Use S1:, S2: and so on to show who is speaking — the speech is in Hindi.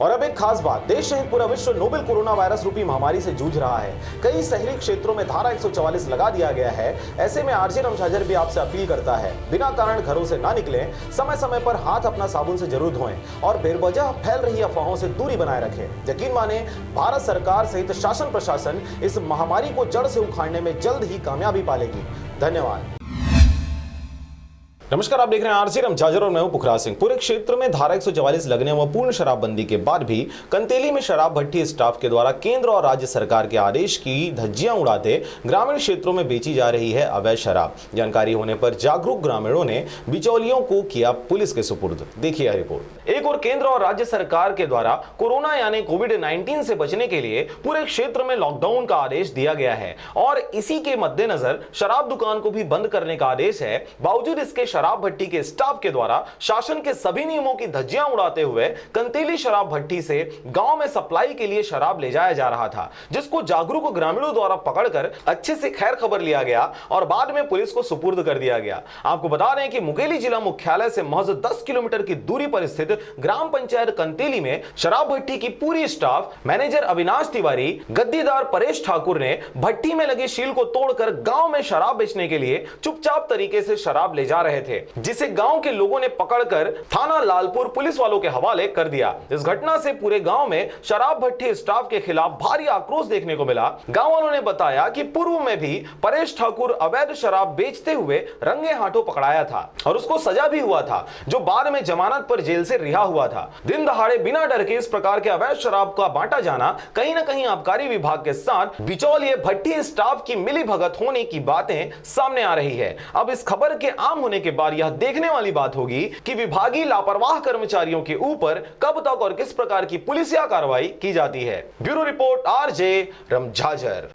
S1: और अब एक खास बात, देश सहित पूरा विश्व नोवेल कोरोना वायरस रूपी महामारी से जूझ रहा है। कई शहरी क्षेत्रों में धारा 144 लगा दिया गया है। ऐसे में आरजे रमझाझर भी आपसे अपील करता है, बिना कारण घरों से ना निकलें, समय समय पर हाथ अपना साबुन से जरूर धोएं और बेवजह फैल रही अफवाहों से दूरी बनाए रखें। यकीन माने, भारत सरकार सहित शासन प्रशासन इस महामारी को जड़ से उखाड़ने में जल्द ही कामयाबी पालेगी। धन्यवाद। नमस्कार, आप देख रहे हैं आरजे रमझाझर और मैं हूं पुखराज सिंह। पूरे क्षेत्र में धारा 144 लगने व पूर्ण शराबबंदी के बाद भी कंतेली में शराब भट्टी स्टाफ के द्वारा केंद्र और राज्य सरकार के आदेश की धज्जियां उड़ाते ग्रामीण क्षेत्रों में बेची जा रही है अवैध शराब। जानकारी होने पर जागरूक ग्रामीणों ने बिचौलियों को किया पुलिस के सुपुर्द। देखिए यह रिपोर्ट। एक और केंद्र और राज्य सरकार के द्वारा कोरोना यानी कोविड-19 से बचने के लिए पूरे क्षेत्र में लॉकडाउन का आदेश दिया गया है और इसी के मद्देनजर शराब दुकान को भी बंद करने का आदेश है। बावजूद इसके शराब भट्टी के स्टाफ के द्वारा शासन के सभी नियमों की धज्जियां उड़ाते हुए कंतेली शराब भट्टी से गांव में सप्लाई के लिए शराब ले जाया जा रहा था, जिसको जागरूक ग्रामीणों द्वारा पकड़कर अच्छे से खैर खबर लिया गया और बाद में पुलिस को सुपुर्द कर दिया गया। आपको बता दें कि मुकेली जिला मुख्यालय से महज 10 किलोमीटर की दूरी पर स्थित ग्राम पंचायत कंतेली में शराब भट्टी की पूरी स्टाफ, मैनेजर अविनाश तिवारी, गद्दीदार परेश ठाकुर ने भट्टी में लगे शील को तोड़कर गांव में शराब बेचने के लिए चुपचाप तरीके से शराब ले जा रहे थे, जिसे गांव के लोगों ने पकड़कर थाना लालपुर पुलिस वालों के हवाले कर दिया। इस घटना से पूरे गांव में शराब भट्टी स्टाफ के खिलाफ भारी आक्रोश देखने को मिला। गांव वालों ने बताया कि पूर्व में भी परेश ठाकुर अवैध शराब बेचते हुए रंगे हाथों पकड़ाया था और उसको सजा भी हुआ था, जो बाद में जमानत पर जेल से रिहा हुआ था। दिन दहाड़े बिना डर के इस प्रकार के अवैध शराब का बांटा जाना कहीं ना कहीं आबकारी विभाग के साथ बिचौलिए भट्टी स्टाफ की मिली भगत होने की बातें सामने आ रही है। अब इस खबर के आम होने के बाद यह देखने वाली बात होगी कि विभागीय लापरवाह कर्मचारियों के ऊपर कब तक और किस प्रकार की पुलिसिया कार्रवाई की जाती है। Bureau report, RJ रमझाझर।